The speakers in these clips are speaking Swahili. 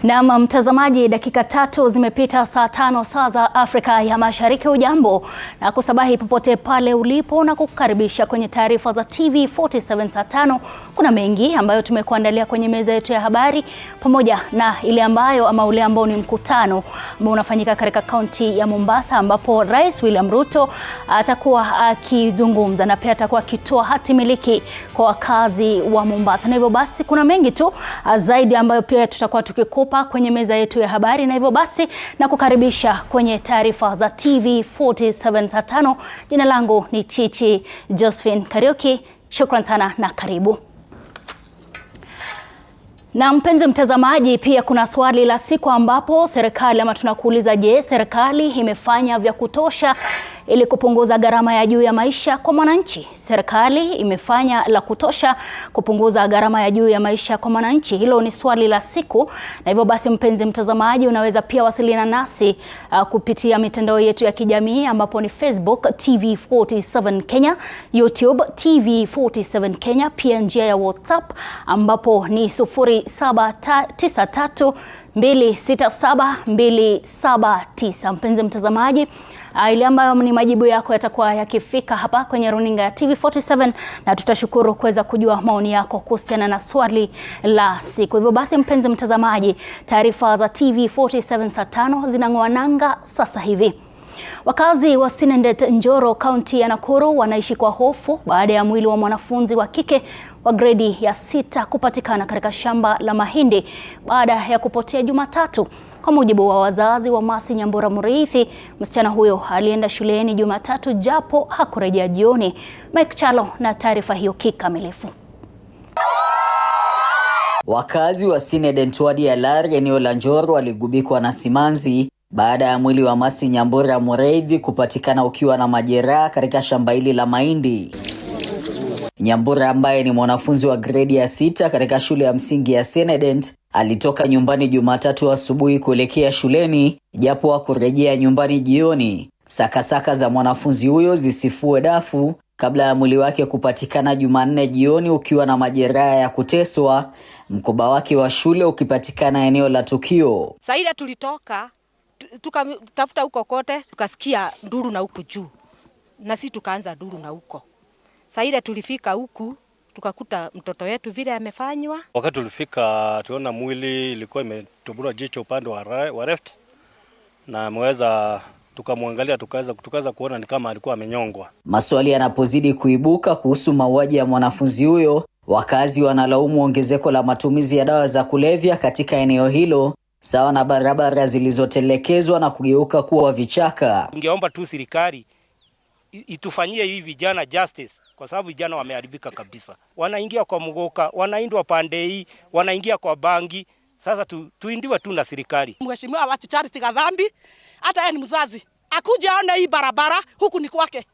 Na mtazamaji, dakika 3 zimepita saa 5 saa za Afrika ya Mashariki. Ujambo na kusabahi popote pale ulipo na kukukaribisha kwenye taarifa za TV47 saa 5. Kuna mengi ambayo tumekuandalia kwenye meza yetu ya habari, pamoja na ile ambayo ule ambao ni mkutano ambao unafanyika katika kaunti ya Mombasa, ambapo Rais William Ruto atakuwa akizungumza na pia atakuwa akitoa hati miliki kwa wakazi wa Mombasa. Na hivyo basi kuna mengi tu zaidi ambayo pia tutakuwa tukikupa kwenye meza yetu ya habari, na hivyo basi na kukaribisha kwenye taarifa za TV47 saa 5. Jina langu ni Chichi Josephine Kariuki. Shukran sana na karibu. Na mpenzi mtazamaji, pia kuna swali la siku ambapo serikali tunakuuliza, je, serikali imefanya vya kutosha ili kupunguza gharama ya juu ya maisha kwa mwananchi? Serikali imefanya la kutosha kupunguza gharama ya juu ya maisha kwa mwananchi? Hilo ni swali la siku, na hivyo basi mpenzi mtazamaji, unaweza pia wasiliana nasi kupitia mitandao yetu ya kijamii, ambapo ni Facebook TV47 Kenya, YouTube TV47 Kenya, pia njia ya WhatsApp ambapo ni 0793267279. Mpenzi mtazamaji, ile ambayo ni majibu yako yatakuwa yakifika hapa kwenye runinga ya TV47, na tutashukuru kuweza kujua maoni yako kuhusiana na swali la siku. Hivyo basi mpenzi mtazamaji, taarifa za TV47 saa 5 zinang'oa nanga sasa hivi. Wakazi wa Sinendet, Njoro, kaunti ya Nakuru wanaishi kwa hofu baada ya mwili wa mwanafunzi wa kike wa gredi ya 6 kupatikana katika shamba la mahindi baada ya kupotea Jumatatu. Kwa mujibu wa wazazi wa Mercy Nyambura Muriithi, msichana huyo alienda shuleni Jumatatu japo hakurejea jioni. Mike Chalo na taarifa hiyo kikamilifu. Wakazi wa Sinendet wadi ya Lar, eneo la Njoro, waligubikwa na simanzi baada ya mwili wa Mercy Nyambura Muriithi kupatikana ukiwa na majeraha katika shamba hili la mahindi. Nyambura, ambaye ni mwanafunzi wa gredi ya 6 katika shule ya msingi ya Sinendet, alitoka nyumbani Jumatatu asubuhi kuelekea shuleni japo hakurejea nyumbani jioni. Sakasaka za mwanafunzi huyo zisifue dafu kabla ya mwili wake kupatikana Jumanne jioni ukiwa na majeraha ya kuteswa, mkoba wake wa shule ukipatikana eneo la tukio. Saida tulitoka tukatafuta huko kote, tukasikia nduru na huku juu, na sisi tukaanza nduru na huko. Saida tulifika huku tukakuta mtoto wetu vile amefanywa. Wakati tulifika tuona mwili ilikuwa imetubura jicho upande wa left, na ameweza tukamwangalia tukaweza kuona ni kama alikuwa amenyongwa. Maswali yanapozidi kuibuka kuhusu mauaji ya mwanafunzi huyo, wakazi wanalaumu ongezeko la matumizi ya dawa za kulevya katika eneo hilo, sawa na barabara zilizotelekezwa na kugeuka kuwa vichaka. Tungeomba tu serikali itufanyie hivi vijana justice, kwa sababu vijana wameharibika kabisa. Wanaingia kwa mgoka, wanaindwa pande hii, wanaingia kwa bangi. Sasa tuindiwe tu na serikali. Mheshimiwa watu Charity Kadhambi, hata yeye ni mzazi, akuje aone hii barabara, huku ni kwake.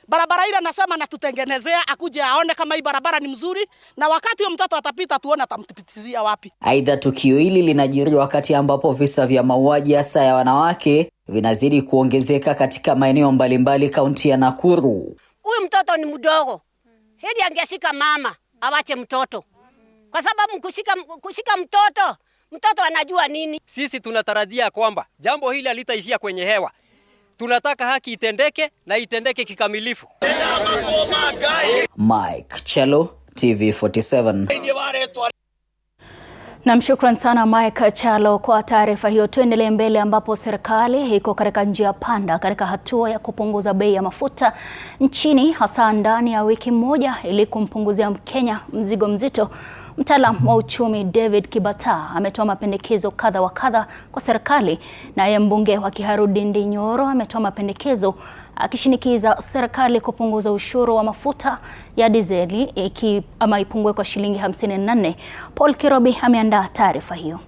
Barabara ile nasema na tutengenezea, akuje aone kama hii barabara ni mzuri, na wakati huyo mtoto atapita tuone atamtipitizia wapi. Aidha, tukio hili linajiri wakati ambapo visa vya mauaji hasa ya wanawake vinazidi kuongezeka katika maeneo mbalimbali kaunti ya Nakuru. Huyu mtoto ni mdogo. Hedi angeshika mama, awache mtoto. Kwa sababu kushika mtoto anajua nini? Sisi tunatarajia kwamba jambo hili halitaishia kwenye hewa. Tunataka haki itendeke na itendeke kikamilifu. Mike Chalo, TV47. Na mshukran sana Mike Chalo kwa taarifa hiyo. Tuendelee mbele, ambapo serikali iko katika njia panda katika hatua ya kupunguza bei ya mafuta nchini, hasa ndani ya wiki moja ili kumpunguzia Mkenya mzigo mzito. Mtaalamu wa uchumi David Kibata ametoa mapendekezo kadha wa kadha kwa serikali, naye mbunge wa Kiharu Ndindi Nyoro ametoa mapendekezo akishinikiza serikali kupunguza ushuru wa mafuta ya dizeli ipungue kwa shilingi 54. Paul Kirobi ameandaa taarifa hiyo.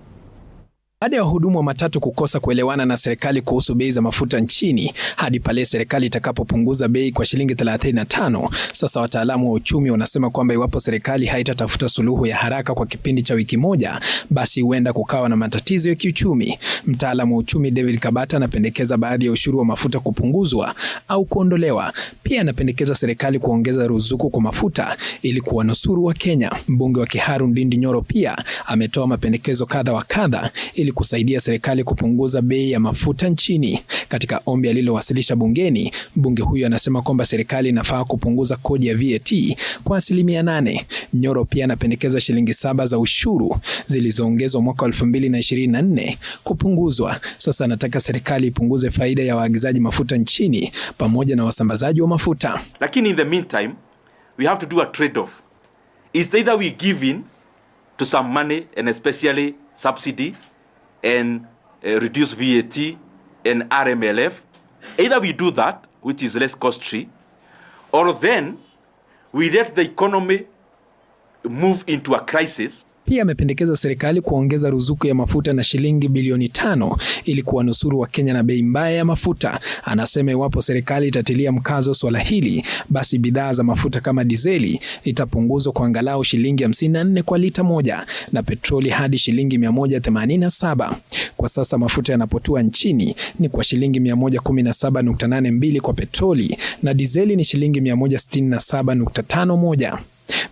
Baada ya wahudumu wa matatu kukosa kuelewana na serikali kuhusu bei za mafuta nchini hadi pale serikali itakapopunguza bei kwa shilingi 35, sasa wataalamu wa uchumi wanasema kwamba iwapo serikali haitatafuta suluhu ya haraka kwa kipindi cha wiki moja, basi huenda kukawa na matatizo ya kiuchumi. Mtaalamu wa uchumi David Kabata anapendekeza baadhi ya ushuru wa mafuta kupunguzwa au kuondolewa. Pia anapendekeza serikali kuongeza ruzuku kwa mafuta ili kuwanusuru wa Kenya. Mbunge wa Kiharu Ndindi Nyoro pia ametoa mapendekezo kadha wa kadha ili kusaidia serikali kupunguza bei ya mafuta nchini. Katika ombi alilowasilisha bungeni, mbunge huyu anasema kwamba serikali inafaa kupunguza kodi ya VAT kwa 8%. Nyoro pia anapendekeza shilingi 7 za ushuru zilizoongezwa mwaka 2024 kupunguzwa. Sasa anataka serikali ipunguze faida ya waagizaji mafuta nchini pamoja na wasambazaji wa mafuta. Lakini in the meantime, we have to do a trade-off. Is either we give in to some money and especially subsidy and reduce VAT and RMLF. Either we do that, which is less costly, or then we let the economy move into a crisis. Pia amependekeza serikali kuongeza ruzuku ya mafuta na shilingi bilioni 5 ili kuwanusuru wa Kenya na bei mbaya ya mafuta. Anasema iwapo serikali itatilia mkazo swala hili, basi bidhaa za mafuta kama dizeli itapunguzwa kwa angalau shilingi 54 kwa lita moja na petroli hadi shilingi 187. Kwa sasa mafuta yanapotua nchini ni kwa shilingi 117.82 kwa petroli na dizeli ni shilingi 167.51.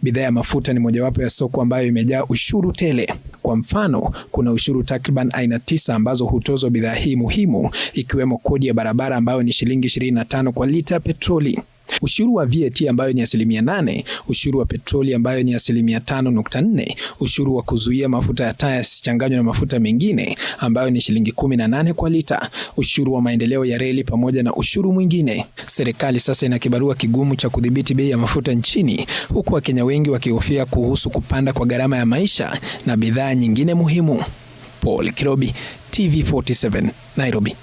Bidhaa ya mafuta ni mojawapo ya soko ambayo imejaa ushuru tele. Kwa mfano, kuna ushuru takriban aina 9 ambazo hutozwa bidhaa hii muhimu, ikiwemo kodi ya barabara ambayo ni shilingi 25 kwa lita ya petroli, ushuru wa VAT ambayo ni 8%, ushuru wa petroli ambayo ni 5.4%, ushuru wa kuzuia mafuta ya taa yasichanganywe na mafuta mengine ambayo ni shilingi 18 kwa lita, ushuru wa maendeleo ya reli pamoja na ushuru mwingine. Serikali sasa ina kibarua kigumu cha kudhibiti bei ya mafuta nchini, huku Wakenya wengi wakihofia kuhusu kupanda kwa gharama ya maisha na bidhaa nyingine muhimu. Paul Kirobi, TV47, Nairobi.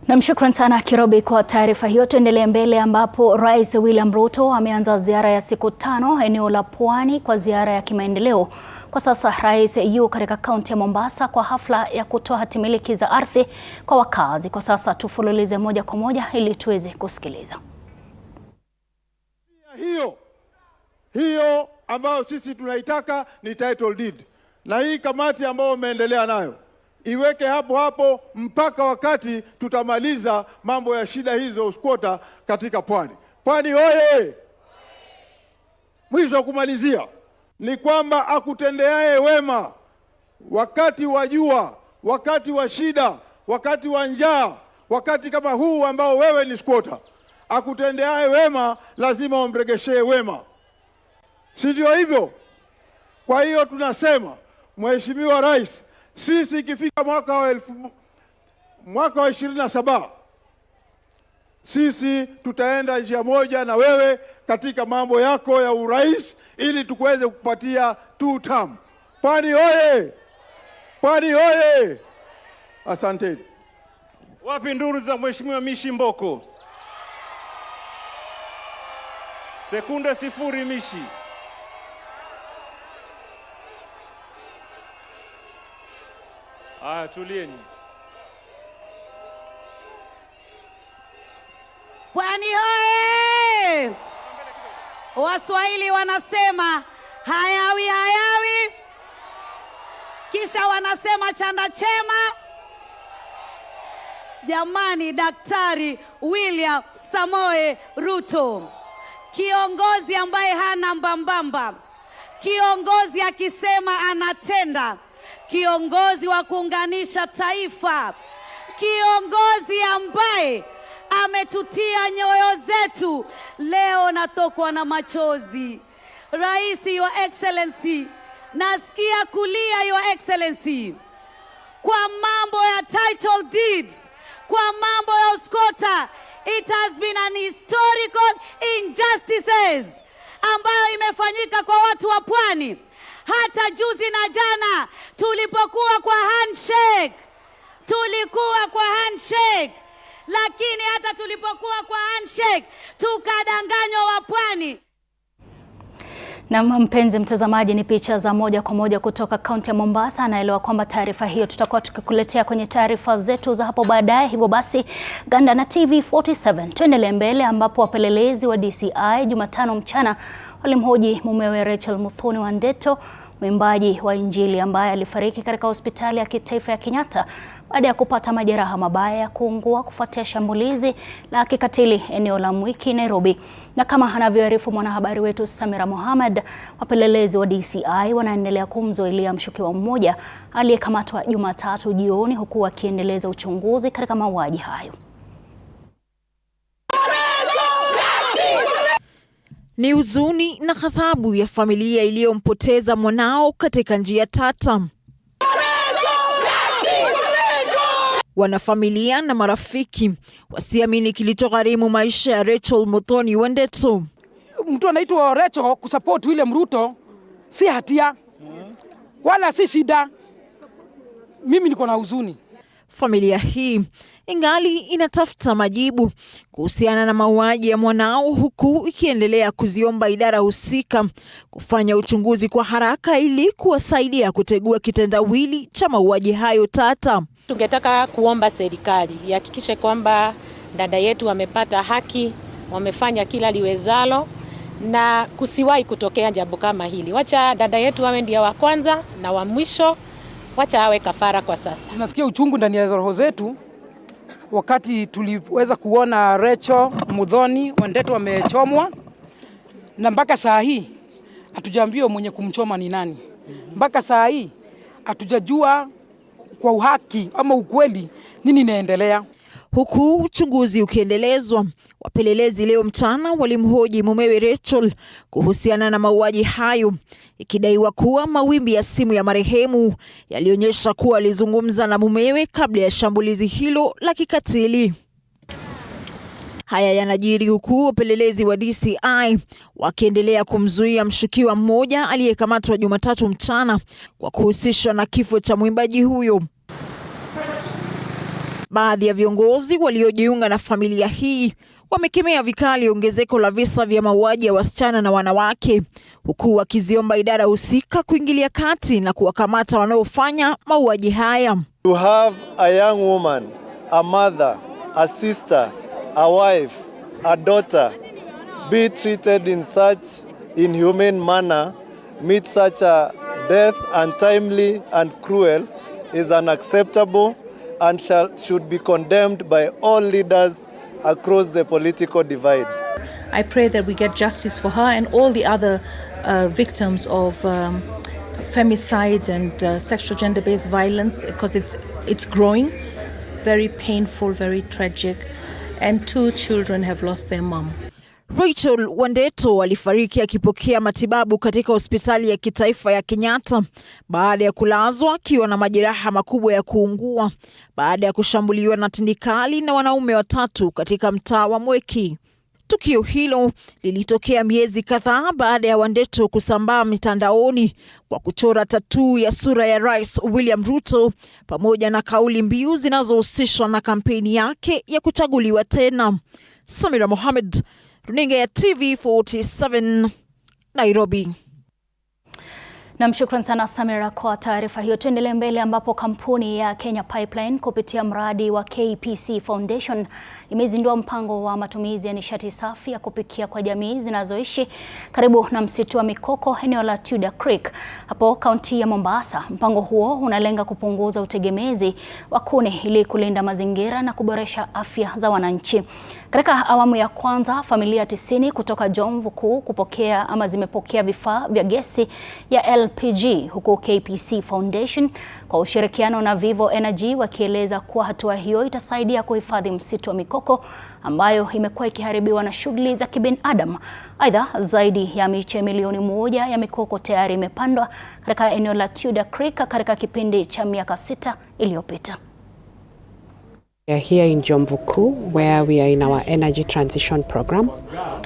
Namshukran sana Kirobi kwa taarifa hiyo. Tuendelee mbele ambapo Rais William Ruto ameanza ziara ya siku 5 eneo la Pwani kwa ziara ya kimaendeleo. Kwa sasa Rais yu katika kaunti ya Mombasa kwa hafla ya kutoa hatimiliki za ardhi kwa wakazi. Kwa sasa tufululize moja kwa moja ili tuweze kusikiliza. Hiyo ambayo sisi tunaitaka ni title deed. Na hii kamati ambayo umeendelea nayo iweke hapo mpaka wakati tutamaliza mambo ya shida hizo squatter katika Pwani. Pwani oye! Mwisho kumalizia ni kwamba akutendeaye wema wakati wa jua, wakati wa shida, wakati wa njaa, wakati kama huu ambao wewe ni squatter, akutendeaye wema lazima umregeshee wema. Si ndio hivyo? Kwa hiyo tunasema, Mheshimiwa Rais, sisi ikifika mwaka wa 27 sisi tutaenda njia moja na wewe katika mambo yako ya urais ili tukuweze kupatia 2 term. Pwani oye! Pwani oye! Asante. Wapi nduru za Mheshimiwa Mishi Mboko? Sekunde 0 Mishi. Tulieni. Pwani hoye! Waswahili wanasema hayawi hayawi, kisha wanasema chanda chema. Jamani, Daktari William Samoei Ruto, kiongozi ambaye hana mbambamba, kiongozi akisema anatenda, kiongozi wa kuunganisha taifa, kiongozi ambaye ametutia nyoyo zetu. Leo natokwa na machozi. Rais, Your Excellency, nasikia kulia Your Excellency, kwa mambo ya title deeds, kwa mambo ya uskota. It has been an historical injustices ambayo imefanyika kwa watu wa Pwani. Hata juzi na jana tulipokuwa kwa handshake, lakini hata tulipokuwa kwa handshake tukadanganywa wa Pwani. Na mpenzi mtazamaji, ni picha za moja kwa moja kutoka kaunti ya Mombasa. Anaelewa kwamba taarifa hiyo tutakuwa tukikuletea kwenye taarifa zetu za hapo baadaye. Hivyo basi ganda na TV47. Tuendelee mbele ambapo wapelelezi wa DCI Jumatano mchana walimhoji mumewe Rachel Muthoni Wandeto, mwimbaji wa Injili ambaye alifariki katika hospitali ya kitaifa ya Kenyatta baada ya kupata majeraha mabaya ya kuungua kufuatia shambulizi la kikatili eneo la Mwiki, Nairobi. Na kama anavyoarifu mwanahabari wetu Samira Mohamed, wapelelezi wa DCI wanaendelea kumzuilia mshukiwa mmoja aliyekamatwa Jumatatu jioni huku wakiendeleza uchunguzi katika mauaji hayo. Ni huzuni na ghadhabu ya familia iliyompoteza mwanao katika njia tata. Wanafamilia na marafiki wasiamini kilichogharimu maisha ya Rachel Muthoni Wandeto. Mtu anaitwa Rachel kusupport William Ruto si hatia wala si shida. Mimi niko na huzuni. Familia hii ingali inatafuta majibu kuhusiana na mauaji ya mwanao, huku ikiendelea kuziomba idara husika kufanya uchunguzi kwa haraka ili kuwasaidia kutegua kitendawili cha mauaji hayo tata. Tungetaka kuomba serikali ihakikishe kwamba dada yetu wamepata haki, wamefanya kila liwezalo na kusiwahi kutokea jambo kama hili. Wacha dada yetu awe ndiye wa kwanza na wa mwisho, wacha awe kafara kwa sasa. Tunasikia uchungu ndani ya roho zetu wakati tuliweza kuona Rachel Muthoni Wandeto amechomwa, na mpaka saa hii hatujaambiwa mwenye kumchoma ni nani. Mpaka saa hii hatujajua kwa uhaki ama ukweli nini inaendelea. Huku uchunguzi ukiendelezwa, wapelelezi leo mchana walimhoji mumewe Rachel kuhusiana na mauaji hayo, ikidaiwa kuwa mawimbi ya simu ya marehemu yalionyesha kuwa alizungumza na mumewe kabla ya shambulizi hilo la kikatili. Haya yanajiri huku wapelelezi wa DCI wakiendelea kumzuia mshukiwa mmoja aliyekamatwa Jumatatu mchana kwa kuhusishwa na kifo cha mwimbaji huyo. Baadhi ya viongozi waliojiunga na familia hii wamekemea vikali ongezeko la visa vya mauaji ya wasichana na wanawake, huku wakiziomba idara husika kuingilia kati na kuwakamata wanaofanya mauaji haya. To have a young woman, a mother, a sister, a wife, a daughter be treated in such inhumane manner, meet such a death untimely and cruel, is unacceptable and should be condemned by all leaders across the political divide. I pray that we get justice for her and all the other victims of femicide and sexual gender-based violence, because it's growing, very painful, very tragic, and 2 children have lost their mom. Rachel Wandeto alifariki akipokea matibabu katika hospitali ya kitaifa ya Kenyatta baada ya kulazwa akiwa na majeraha makubwa ya kuungua baada ya kushambuliwa na tindikali na wanaume 3 katika mtaa wa Mwiki. Tukio hilo lilitokea miezi kadhaa baada ya Wandeto kusambaa mitandaoni kwa kuchora tattoo ya sura ya Rais William Ruto pamoja na kauli mbiu zinazohusishwa na kampeni yake ya kuchaguliwa tena. Samira Mohamed, runinga ya TV47, Nairobi. Na mshukran sana Samira kwa taarifa hiyo. Tuendelee mbele ambapo kampuni ya Kenya Pipeline kupitia mradi wa KPC Foundation imezindua mpango wa matumizi ya nishati safi ya kupikia kwa jamii zinazoishi karibu na msitu wa mikoko eneo la Tudor Creek hapo kaunti ya Mombasa. Mpango huo unalenga kupunguza utegemezi wa kuni ili kulinda mazingira na kuboresha afya za wananchi. Katika awamu ya kwanza, familia 90 kutoka Jomvu Kuu zimepokea vifaa vya gesi ya LPG, huku KPC Foundation kwa ushirikiano na Vivo Energy wakieleza kuwa hatua hiyo itasaidia kuhifadhi msitu wa mikoko ambayo imekuwa ikiharibiwa na shughuli za kibinadamu. Aidha, zaidi ya miche milioni 1 ya mikoko tayari imepandwa katika eneo la Tudor Creek katika kipindi cha miaka 6 iliyopita. We are here in Jomvu Kuu, where we are in our energy transition program,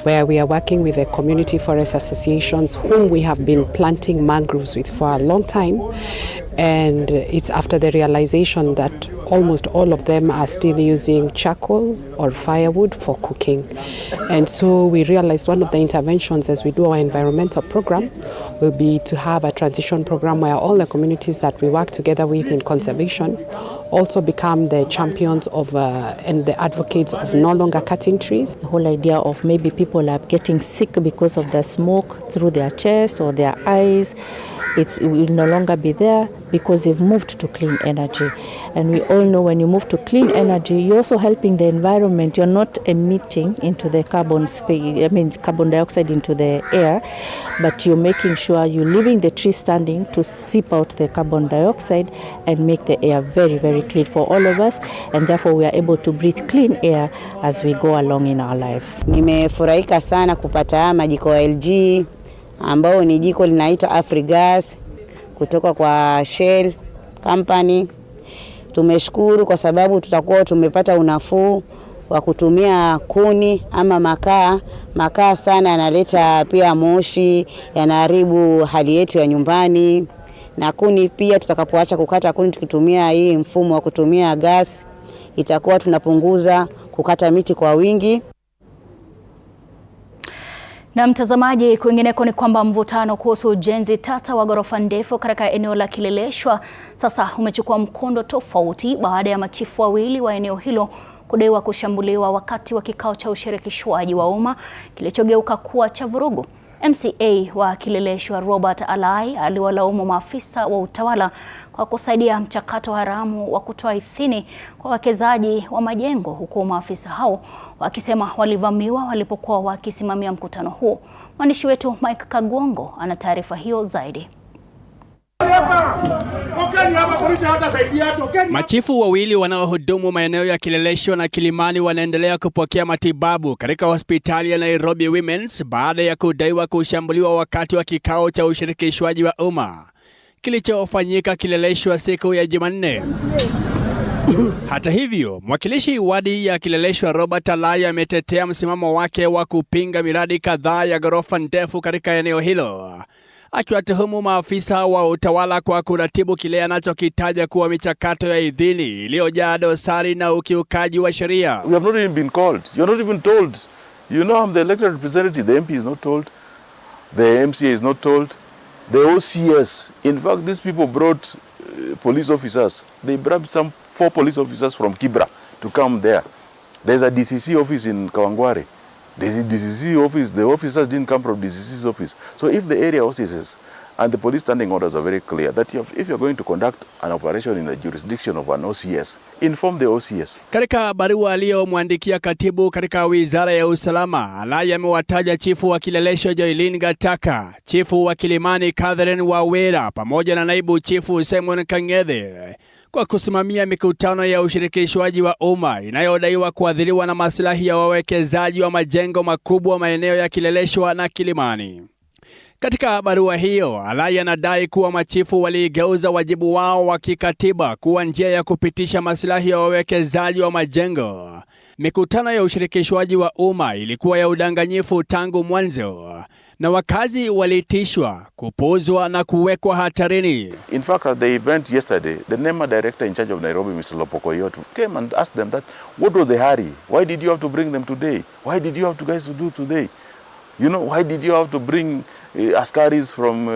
where we are working with the community forest associations whom we have been planting mangroves with for a long time. And it's after the realization that almost all of them are still using charcoal or firewood for cooking. And so we realized one of the interventions as we do our environmental program will be to have a transition program where all the communities that we work together with in conservation also become the champions of and the advocates of no longer cutting trees. The whole idea of maybe people are getting sick because of the smoke through their chest or their eyes, it will no longer be there because they've moved to clean energy. And we all know when you move to clean energy, you're also helping the environment. You're not emitting into the carbon dioxide into the air, but you're making sure you're leaving the tree standing to seep out the carbon dioxide and make the air very, very clean for all of us. And therefore we are able to breathe clean air as we go along in our lives. Nimefurahika sana kupata majiko ya LG ambao ni jiko linaitwa Afrigas kutoka kwa Shell Company. Tumeshukuru kwa sababu tutakuwa tumepata unafuu wa kutumia kuni ama makaa. Makaa sana yanaleta pia moshi, yanaharibu hali yetu ya nyumbani. Na kuni pia tutakapoacha kukata kuni tukitumia hii mfumo wa kutumia gas, itakuwa tunapunguza kukata miti kwa wingi. Na mtazamaji, kwingineko ni kwamba mvutano kuhusu ujenzi tata wa ghorofa ndefu katika eneo la Kileleshwa sasa umechukua mkondo tofauti baada ya machifu wawili wa eneo hilo kudaiwa kushambuliwa wakati wa kikao cha ushirikishwaji wa umma kilichogeuka kuwa cha vurugu. MCA wa Kileleshwa Robert Alai aliwalaumu maafisa wa utawala kwa kusaidia mchakato haramu wa kutoa idhini kwa wawekezaji wa majengo, huku maafisa hao wakisema walivamiwa walipokuwa wakisimamia mkutano huo. Mwandishi wetu Mike Kagwongo ana taarifa hiyo zaidi. Machifu wawili wanaohudumu maeneo ya Kileleshwa na Kilimani wanaendelea kupokea matibabu katika hospitali ya Nairobi Women's baada ya kudaiwa kushambuliwa wakati wa kikao cha ushirikishwaji wa umma kilichofanyika Kileleshwa siku ya Jumanne. Hata hivyo, mwakilishi wadi ya Kileleshwa Robert Alai ametetea msimamo wake wa kupinga miradi kadhaa ya ghorofa ndefu katika eneo hilo, akiwatuhumu maafisa wa utawala kwa kuratibu kile anachokitaja kuwa michakato ya idhini iliyojaa dosari na ukiukaji wa sheria. We have not even been called. You're not even told. You know, I'm the elected representative. The MP is not told. The MCA is not told. The OCS. In fact, these people brought police officers. They brought some 4 police officers from Kibra to come there. There's a DCC office in Kawangware. There's a DCC office. The officers didn't come from DCC's office. So if the area offices and the police standing orders are very clear that if you're going to conduct an operation in the jurisdiction of an OCS, inform the OCS. Katika barua aliyomwandikia katibu katika Wizara ya Usalama, Alai amewataja chifu wa Kileleshwa Joylin Gataka, chifu wa Kilimani Catherine Wawera pamoja na naibu chifu Simon Kang'ethe kwa kusimamia mikutano ya ushirikishwaji wa umma inayodaiwa kuathiriwa na maslahi ya wawekezaji wa majengo makubwa maeneo ya Kileleshwa na Kilimani. Katika barua hiyo, Alai anadai kuwa machifu waligeuza wajibu wao wa kikatiba kuwa njia ya kupitisha maslahi ya wawekezaji wa majengo. Mikutano ya ushirikishwaji wa umma ilikuwa ya udanganyifu tangu mwanzo, na wakazi walitishwa, kupuuzwa na kuwekwa hatarini. In fact, at the event yesterday, the NEMA director in charge of Nairobi, Mr. Lopokoyotu, came and asked them that, what was the hurry? Why did you have to bring them today? Why did you have to guys to do today? You know, why did you have to bring askaris from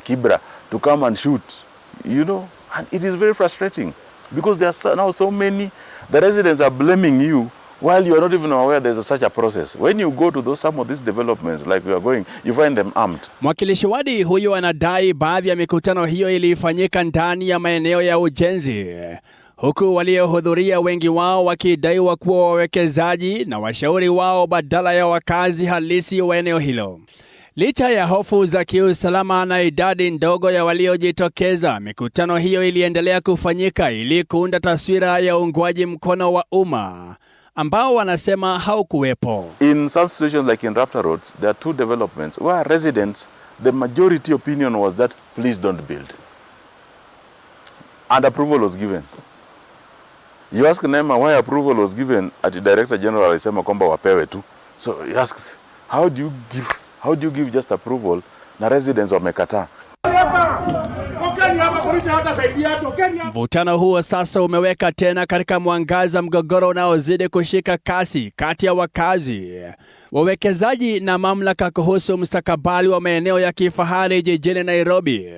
Kibra to come and shoot? You know, and it is very frustrating because there are now so many, the residents are blaming you while you are not even aware there's such a process. When you go to some of these developments like we are going, you find them armed. Mwakilishi wadi huyo anadai baadhi ya mikutano hiyo ilifanyika ndani ya maeneo ya ujenzi, huku waliohudhuria wengi wao wakidaiwa kuwa wawekezaji na washauri wao badala ya wakazi halisi wa eneo hilo. Licha ya hofu za kiusalama na idadi ndogo ya waliojitokeza, mikutano hiyo iliendelea kufanyika ili kuunda taswira ya uungwaji mkono wa umma ambao wanasema haukuwepo. In some situations like in Raptor Roads, there are 2 developments where residents, the majority opinion was that please don't build. And approval was given. You ask NEMA why approval was given, at the Director General alisema kwamba wapewe tu. So he asked, how do you give just approval na residents wamekataa? Mvutano huo sasa umeweka tena katika mwangaza mgogoro unaozidi kushika kasi kati ya wakazi, wawekezaji na mamlaka kuhusu mustakabali wa maeneo ya kifahari jijini Nairobi,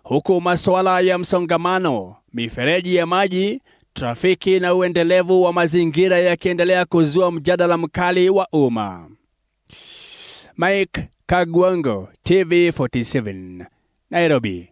huku masuala ya msongamano, mifereji ya maji, trafiki na uendelevu wa mazingira yakiendelea kuzua mjadala mkali wa umma. Mike Kagwango, TV47, Nairobi.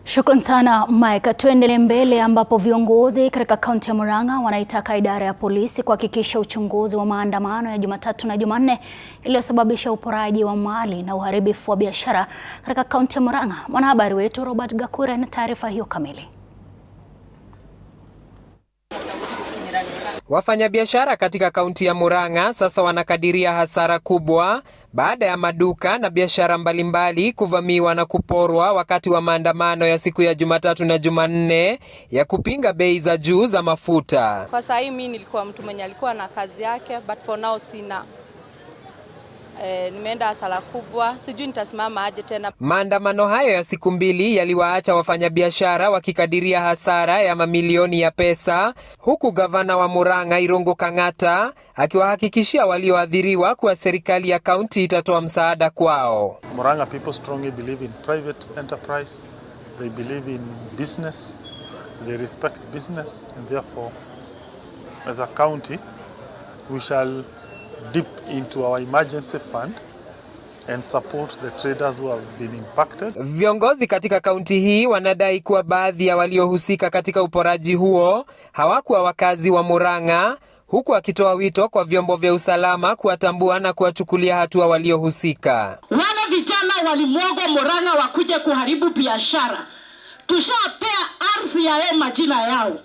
Shukran sana Mike. Tuendelee mbele ambapo viongozi katika kaunti ya Murang'a wanaitaka idara ya polisi kuhakikisha uchunguzi wa maandamano ya Jumatatu na Jumanne iliyosababisha uporaji wa mali na uharibifu wa biashara katika kaunti ya Murang'a. Mwanahabari wetu Robert Gakure na taarifa hiyo kamili. Wafanyabiashara katika kaunti ya Murang'a sasa wanakadiria hasara kubwa baada ya maduka na biashara mbalimbali kuvamiwa na kuporwa wakati wa maandamano ya siku ya Jumatatu na Jumanne ya kupinga bei za juu za mafuta. Kwa sasa mimi nilikuwa mtu mwenye alikuwa na kazi yake, but for now sina. Nimeenda hasara kubwa, sijui nitasimama aje tena. Maandamano hayo ya siku mbili yaliwaacha wafanyabiashara wakikadiria hasara ya mamilioni ya pesa, huku gavana wa Murang'a Irungu Kang'ata akiwahakikishia walioathiriwa kuwa serikali ya kaunti itatoa msaada kwao. Murang'a people strongly believe in private enterprise. They believe in business. They respect business, and therefore as a county we shall dip into our emergency fund and support the traders who have been impacted. Viongozi katika kaunti hii wanadai kuwa baadhi ya waliohusika katika uporaji huo hawakuwa wakazi wa Murang'a, huku akitoa wito kwa vyombo vya usalama kuwatambua na kuwachukulia hatua waliohusika. Wale vijana walimwagwa Murang'a wakuje kuharibu biashara. Tushapea ardhi ya majina yao.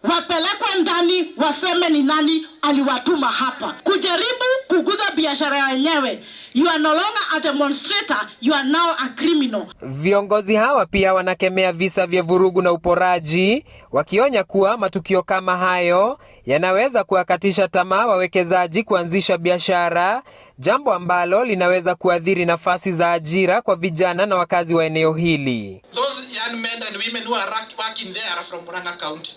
Wapelekwe ndani waseme ni nani aliwatuma hapa. Kujaribu kuguza biashara yenyewe. You are no longer a demonstrator, you are now a criminal. Viongozi hawa pia wanakemea visa vya vurugu na uporaji, wakionya kuwa matukio kama hayo yanaweza kuwakatisha tamaa wawekezaji kuanzisha biashara, jambo ambalo linaweza kuathiri nafasi za ajira kwa vijana na wakazi wa eneo hili. Those young men and women who are working there are from Murang'a County.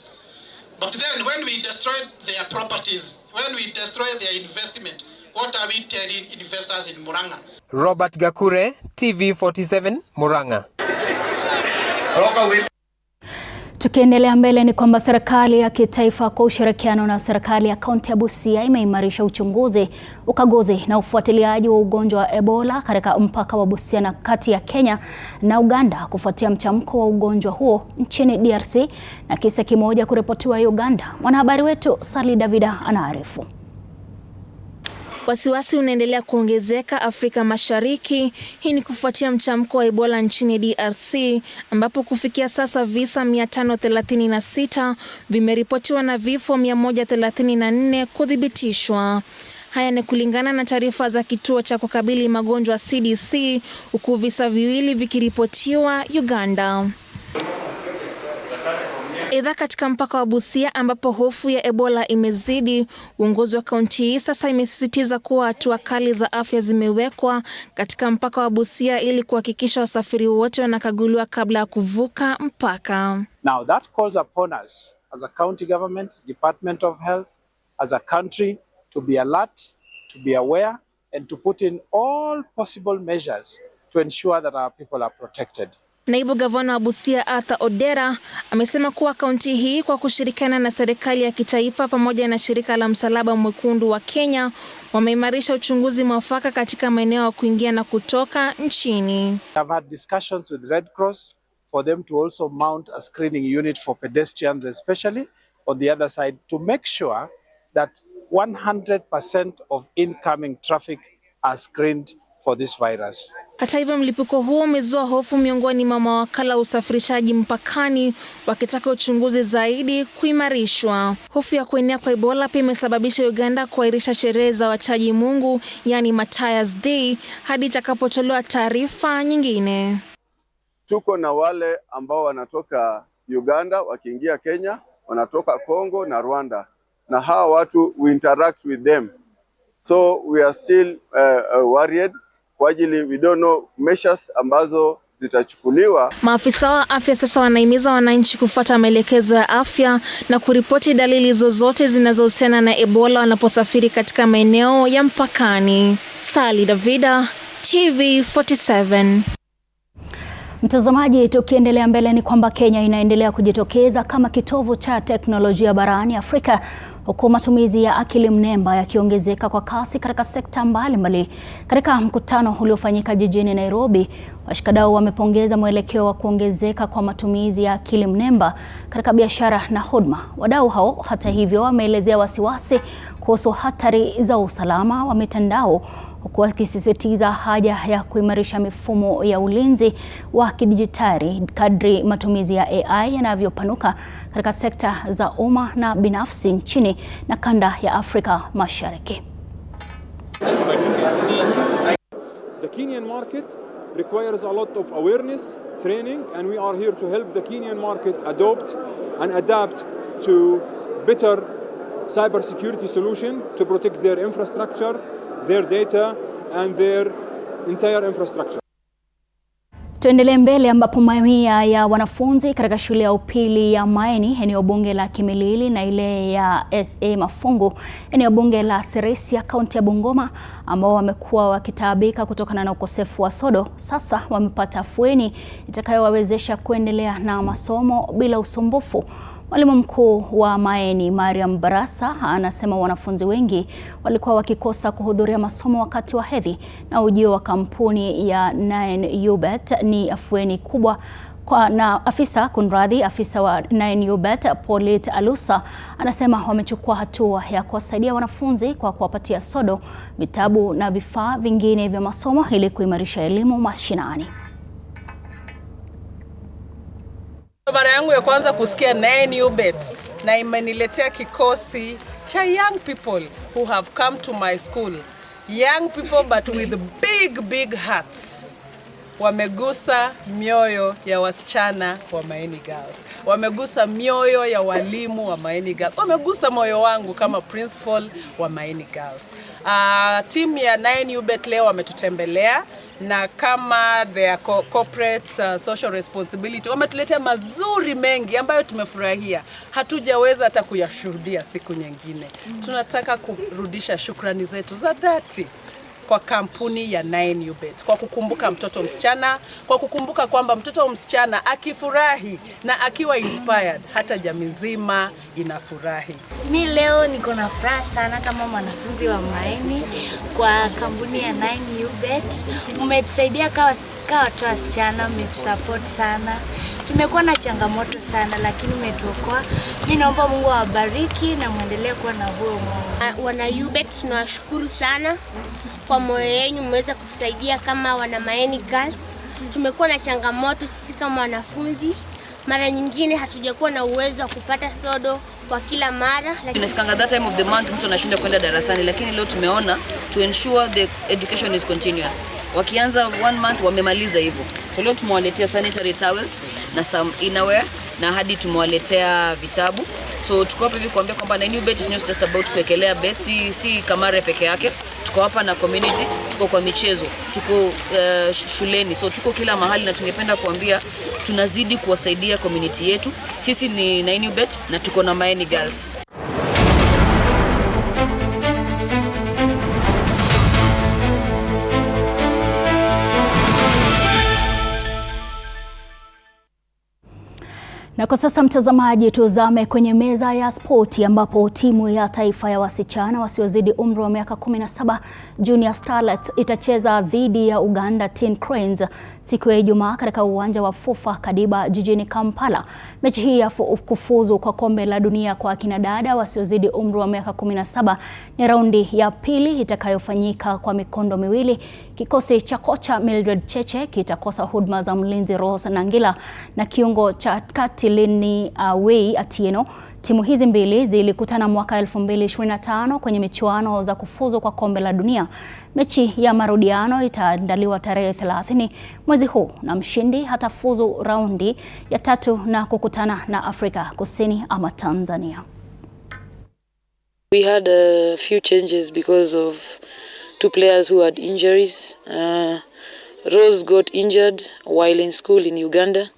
But then when we destroy their properties, when we destroy their investment, what are we telling investors in Murang'a? Robert Gakure, TV47, Murang'a. Tukiendelea mbele ni kwamba serikali ya kitaifa kwa ushirikiano na serikali ya kaunti ya Busia imeimarisha uchunguzi, ukaguzi na ufuatiliaji wa ugonjwa wa Ebola katika mpaka wa Busia na kati ya Kenya na Uganda kufuatia mchamko wa ugonjwa huo nchini DRC na kisa kimoja kuripotiwa Uganda. Mwanahabari wetu Sali Davida anaarifu. Wasiwasi unaendelea kuongezeka Afrika Mashariki. Hii ni kufuatia mchamko wa Ebola nchini DRC ambapo kufikia sasa visa 536 vimeripotiwa na vifo 134 kuthibitishwa. Haya ni kulingana na taarifa za kituo cha kukabili magonjwa CDC, huku visa viwili vikiripotiwa Uganda. Aidha, katika mpaka wa Busia ambapo hofu ya Ebola imezidi, uongozi wa kaunti hii sasa imesisitiza kuwa hatua kali za afya zimewekwa katika mpaka wa Busia ili kuhakikisha wasafiri wote wanakaguliwa kabla ya kuvuka mpaka. Now that calls upon us as a county government, Department of Health, as a country to be alert, to be aware and to put in all possible measures to ensure that our people are protected. Naibu gavana wa Busia Arthur Odera amesema kuwa kaunti hii kwa kushirikiana na serikali ya kitaifa pamoja na shirika la Msalaba Mwekundu wa Kenya wameimarisha uchunguzi mwafaka katika maeneo ya kuingia na kutoka nchini. I've had discussions with Red Cross for them to also mount a screening unit for pedestrians, especially on the other side, to make sure that 100% of incoming traffic are screened for this virus. Hata hivyo, mlipuko huo umezua hofu miongoni mwa mawakala wa usafirishaji mpakani, wakitaka uchunguzi zaidi kuimarishwa. Hofu ya kuenea kwa Ebola pia imesababisha Uganda kuahirisha sherehe za wachaji Mungu, yani Mathias Day, hadi itakapotolewa taarifa nyingine. Tuko na wale ambao wanatoka Uganda wakiingia Kenya, wanatoka Congo na Rwanda, na hawa watu we interact with them, so we are still worried. Kwa ajili we don't know measures ambazo zitachukuliwa. Maafisa wa afya sasa wanahimiza wananchi kufuata maelekezo ya afya na kuripoti dalili zozote zinazohusiana na Ebola wanaposafiri katika maeneo ya mpakani. Sally Davida, TV47. Mtazamaji, tukiendelea mbele ni kwamba Kenya inaendelea kujitokeza kama kitovu cha teknolojia barani Afrika, huku matumizi ya akili mnemba yakiongezeka kwa kasi katika sekta mbalimbali. Katika mkutano uliofanyika jijini Nairobi, washikadau wamepongeza mwelekeo wa kuongezeka kwa matumizi ya akili mnemba katika biashara na huduma. Wadau hao hata hivyo wameelezea wasiwasi kuhusu hatari za usalama wa mitandao, huku wakisisitiza haja ya kuimarisha mifumo ya ulinzi wa kidijitali kadri matumizi ya AI yanavyopanuka katika sekta za umma na binafsi nchini na kanda ya Afrika Mashariki. The Kenyan market requires a lot of awareness, training, and we are here to help the Kenyan market adopt and adapt to better cybersecurity solution to protect their infrastructure, their data and their entire infrastructure. Tuendelee mbele ambapo mamia ya wanafunzi katika shule ya upili ya Maeni eneo bunge la Kimilili na ile ya SA Mafungu eneo bunge la Sirisia kaunti ya Bungoma ambao wamekuwa wakitaabika kutokana na ukosefu wa sodo sasa wamepata afueni itakayowawezesha kuendelea na masomo bila usumbufu. Mwalimu mkuu wa Maeni Mariam Barasa anasema wanafunzi wengi walikuwa wakikosa kuhudhuria masomo wakati wa hedhi na ujio wa kampuni ya 9UBet ni afueni kubwa na afisa wa 9UBet Paulit Alusa anasema wamechukua hatua ya kuwasaidia wanafunzi kwa kuwapatia sodo, vitabu na vifaa vingine vya masomo ili kuimarisha elimu mashinani. Mara yangu ya kwanza kusikia 9UBet na imeniletea kikosi cha young people who have come to my school. Young people but with big hearts. Wamegusa mioyo ya wasichana wa Maeni Girls. Wamegusa mioyo ya walimu wa Maeni Girls. Wamegusa moyo wangu kama principal wa Maeni Girls. Team ya 9UBet leo wametutembelea na kama their corporate social responsibility wametuletea mazuri mengi ambayo tumefurahia. Hatujaweza hata kuyashuhudia siku nyingine. Tunataka kurudisha shukrani zetu za dhati kwa kampuni ya 9UBet kwa kukumbuka mtoto msichana, kwa kukumbuka kwamba mtoto msichana akifurahi na akiwa inspired hata jamii nzima inafurahi. Mi leo niko na furaha sana kama mwanafunzi wa Maeni kwa kampuni ya 9UBet. Umetusaidia kama watu wasichana, umetusupport sana. Tumekuwa na changamoto sana lakini umetuokoa. Mimi naomba Mungu awabariki na muendelee kuwa na huo moyo. Wana UBet tunawashukuru sana kwa moyo wenu, mmeweza kutusaidia kama wana Maeni Girls. Tumekuwa na changamoto sisi kama wanafunzi. Mara nyingine hatujakuwa na uwezo wa kupata sodo kwa kila mara. Inafikanga that time of the month mtu anashinda kwenda darasani, lakini leo tumeona to ensure the education is continuous. Wakianza 1 month wamemaliza hivyo. So leo tumewaletea sanitary towels na some innerwear na hadi tumewaletea vitabu. So tuko hapa hivi kuambia kwamba 9UBet is not just about kuwekelea bets, si kamare peke yake. Tuko hapa na community, tuko kwa michezo, tuko shuleni. So tuko kila mahali na tungependa kuambia tunazidi kuwasaidia community yetu. Sisi ni 9UBet na tuko na Maeni Girls. Na kwa sasa mtazamaji, tuzame kwenye meza ya spoti ambapo timu ya taifa ya wasichana wasiozidi umri wa miaka 17 Junior Starlets itacheza dhidi ya Uganda Teen Cranes siku ya Ijumaa katika uwanja wa Fufa Kadiba jijini Kampala. Mechi hii ya kufuzu kwa kombe la dunia kwa akina dada wasiozidi umri wa miaka 17 ni raundi ya pili itakayofanyika kwa mikondo miwili. Kikosi cha kocha Mildred Cheche kitakosa huduma za mlinzi Rose Nangila na kiungo cha kati Lini Wei Atieno. Timu hizi mbili zilikutana mwaka 2025 kwenye michuano za kufuzu kwa kombe la dunia. Mechi ya marudiano itaandaliwa tarehe 30 mwezi huu na mshindi hatafuzu raundi ya 3 na kukutana na Afrika Kusini ama Tanzania. We had a few changes because of 2 players who had injuries. Rose got injured while in school in Uganda,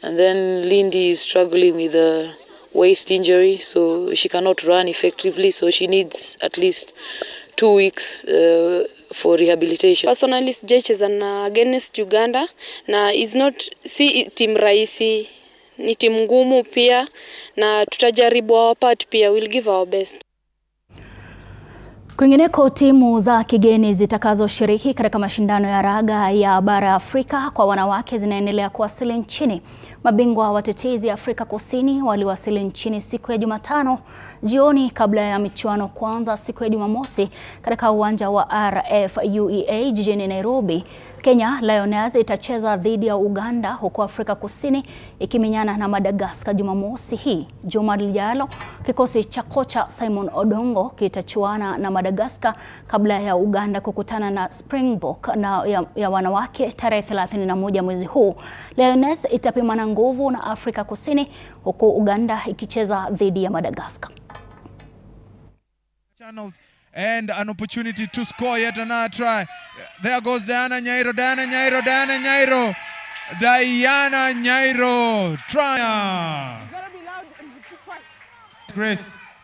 and then Lindy is struggling with a waist injury, so she cannot run effectively, so she needs at least 2 weeks for rehabilitation. Personally, sijacheza na against Uganda na is not si team rahisi, ni team ngumu pia, na tutajaribu our part pia, we'll give our best. Kwingineko, timu za kigeni zitakazoshiriki katika mashindano ya raga ya bara Afrika kwa wanawake zinaendelea kuwasili nchini. Mabingwa watetezi Afrika Kusini waliwasili nchini siku ya Jumatano jioni kabla ya michuano kuanza siku ya Jumamosi katika uwanja wa RFUEA jijini Nairobi. Kenya Lioness itacheza dhidi ya Uganda, huku Afrika Kusini ikiminyana na Madagascar Jumamosi hii. Juma lijalo kikosi cha kocha Simon Odongo kitachuana na Madagascar kabla ya Uganda kukutana na Springbok ya wanawake tarehe 31 mwezi huu. Lioness itapimana nguvu na Afrika Kusini, huku Uganda ikicheza dhidi ya Madagascar. And an opportunity to score yet another try. There goes Diana Nyairo, Diana Nyairo, Diana Nyairo. Diana Nyairo. Try.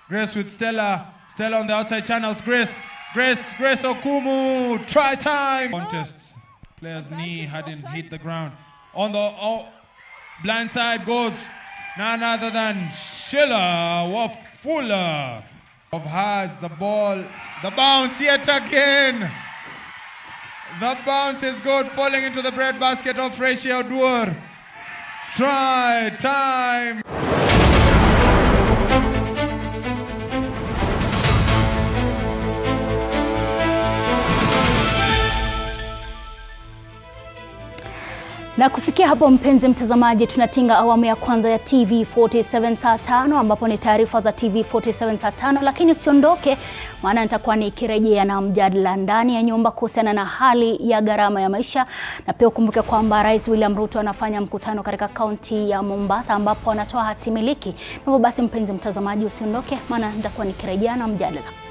Grace with Stella. Stella on the outside channels. Grace Okumu. Try time. Contest. Player's knee hadn't hit the ground. On the blind side goes none other than Sheila Wafula. Has the ball, the bounce yet again. The bounce is good, falling into the bread basket of Freshia Oduor. Try time. Na kufikia hapo, mpenzi mtazamaji, tunatinga awamu ya kwanza ya TV47 saa 5, ambapo ni taarifa za TV47 saa 5, lakini usiondoke, maana nitakuwa nikirejea na mjadala ndani ya nyumba kuhusiana na hali ya gharama ya maisha. Na pia ukumbuke kwamba Rais William Ruto anafanya mkutano katika kaunti ya Mombasa ambapo anatoa hati miliki. Hivyo basi, mpenzi mtazamaji, usiondoke, maana nitakuwa nikirejea na mjadala.